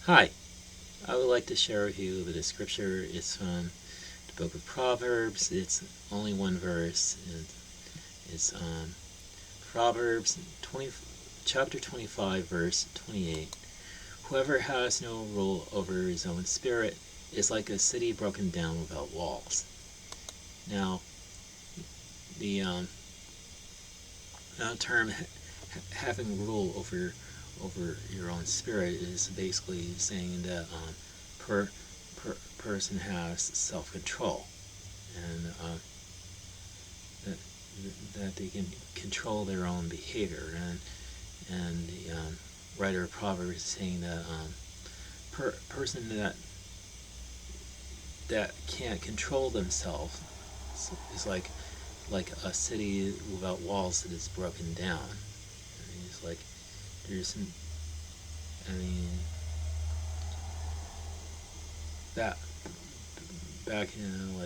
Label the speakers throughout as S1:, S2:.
S1: Hi, I would like to share with you the scripture. It's from the book of Proverbs. It's only one verse. It's Proverbs 20, chapter 25, verse 28. Whoever has no rule over his own spirit is like a city broken down without walls. Now, the term having rule over your own spirit is basically saying that person has self-control, and that, that they can control their own behavior, and the writer of Proverbs is saying that person that can't control themselves is like a city without walls that is broken down. I mean, it's like there's, I mean, that back in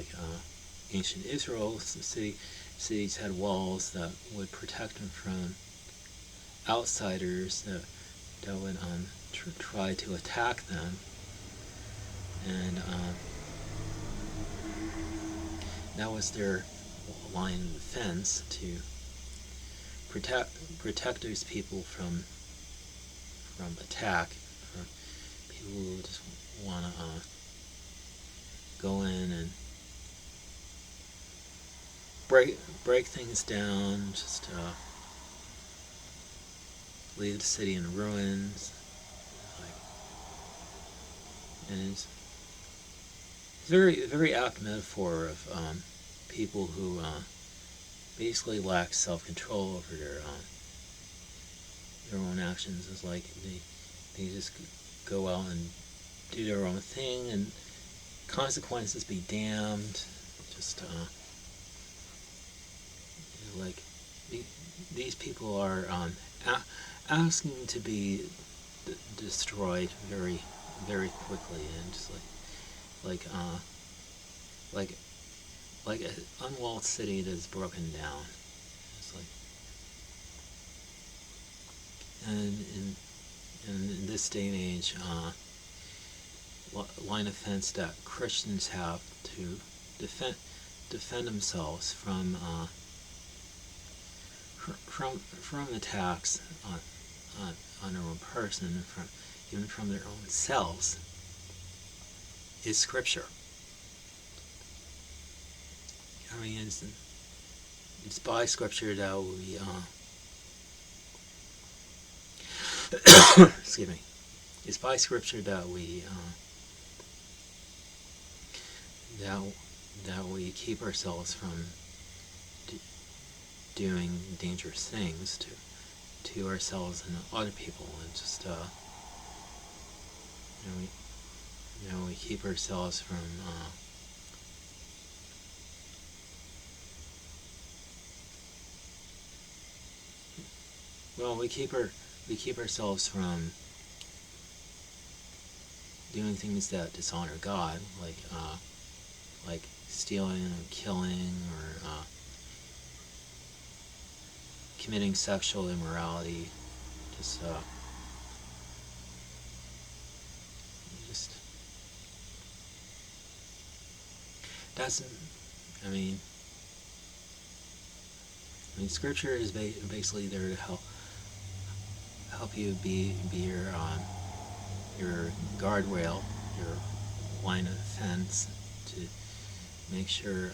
S1: ancient Israel, cities had walls that would protect them from outsiders that would try to attack them, and that was their line of defense to protect those people from attack, from people who just want to go in and break things down, just leave the city in ruins. And it's very apt metaphor of people who basically lack self-control over their own actions. It's like they just go out and do their own thing, and consequences be damned. Just like these people are asking to be destroyed very quickly, and just like an unwalled city that's broken down. It's like, and in this day and age, line of defense that Christians have to defend themselves from attacks on their own person, even from their own selves, is Scripture. I mean, it's by Scripture that we excuse me. It's by Scripture that we that we keep ourselves from doing dangerous things to ourselves and other people, and just we keep ourselves from we keep ourselves from doing things that dishonor God, like stealing or killing, or committing sexual immorality. Just that's, I mean, Scripture is basically there to help you be your guardrail, your line of defense, to make sure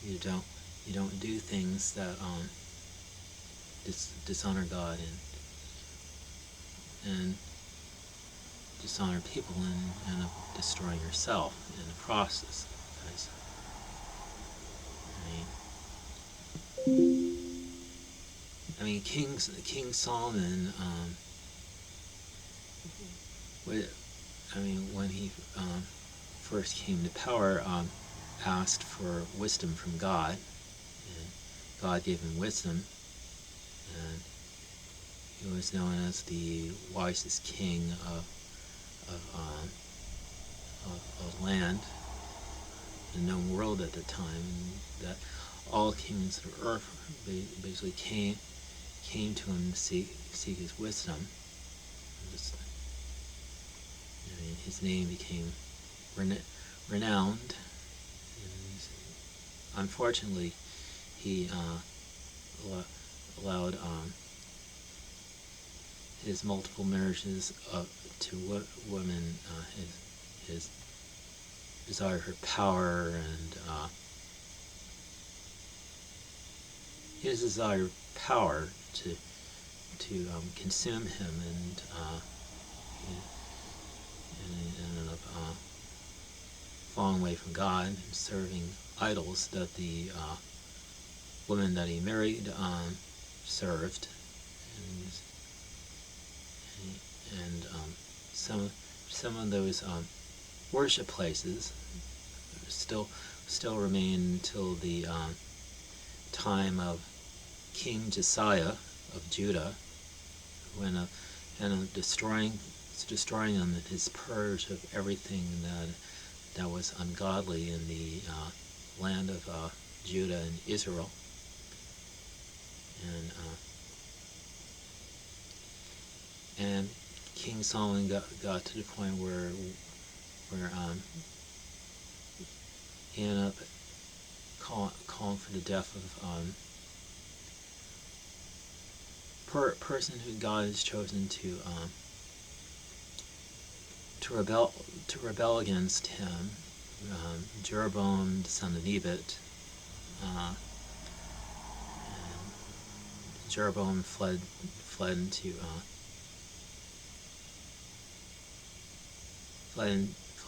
S1: you don't do things that dishonor God and dishonor people, and end up destroying yourself in the process. Because, I mean, King Solomon, when he first came to power, asked for wisdom from God, and God gave him wisdom, and he was known as the wisest king of land, the known world at the time, and that all kings of earth basically came to him to seek his wisdom. his name became renowned. Unfortunately, he allowed his multiple marriages to women, his desire for power, and his desire for power to consume him, and he ended up falling away from God and serving idols that the women that he married served, and some of those worship places still remain until the time of King Josiah of Judah, when destroying them, his purge of everything that was ungodly in the land of Judah and Israel, and King Solomon got to the point where he ended up calling for the death of person who God has chosen to rebel against him, Jeroboam, the son of Nebat. Jeroboam fled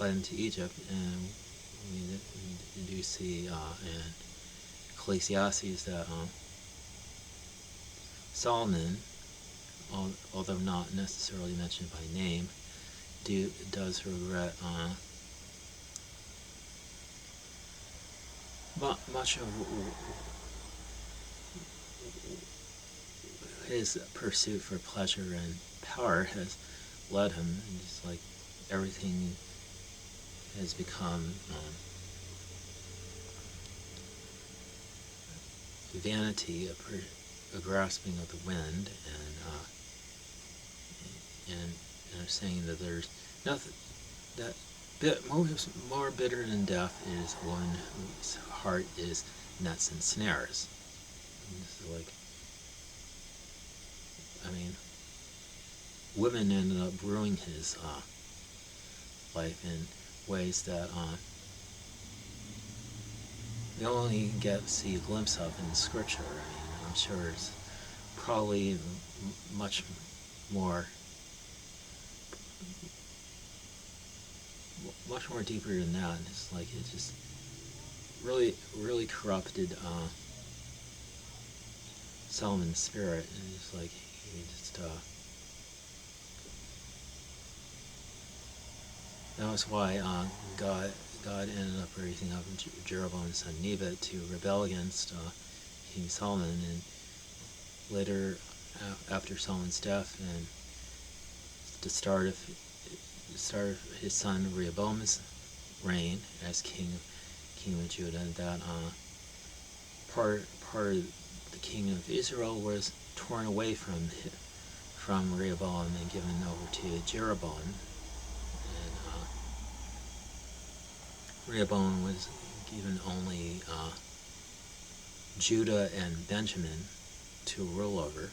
S1: into Egypt, and we do see in Ecclesiastes that Solomon, although not necessarily mentioned by name, does regret much of his pursuit for pleasure and power has led him. It's like everything has become vanity, a grasping of the wind, and saying that there's nothing that more bitter than death is one whose heart is nets and snares. So, like, I mean, women ended up ruining his life in ways that we only get to see a glimpse of in Scripture. I mean, I'm sure it's probably much more deeper than that. It's like it just really corrupted Solomon's spirit, and it's like he just that was why God ended up raising up Jeroboam's son Nebat to rebel against King Solomon, and later after Solomon's death and the start of his son Rehoboam's reign as king of Judah, that part of the king of Israel was torn away from Rehoboam and given over to Jeroboam, and Rehoboam was given only Judah and Benjamin to rule over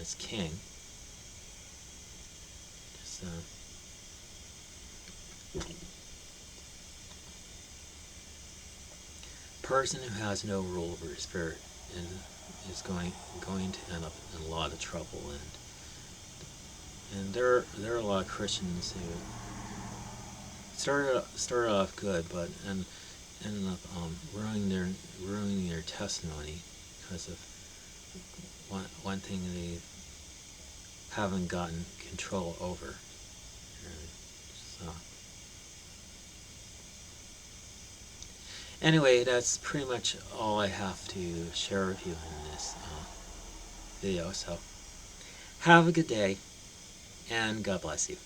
S1: as king. Just person who has no rule over his spirit is going to end up in a lot of trouble, and there are a lot of Christians who started off good, but ended up ruining their testimony because of one thing they haven't gotten control over. So, anyway, that's pretty much all I have to share with you in this video. So, have a good day, and God bless you.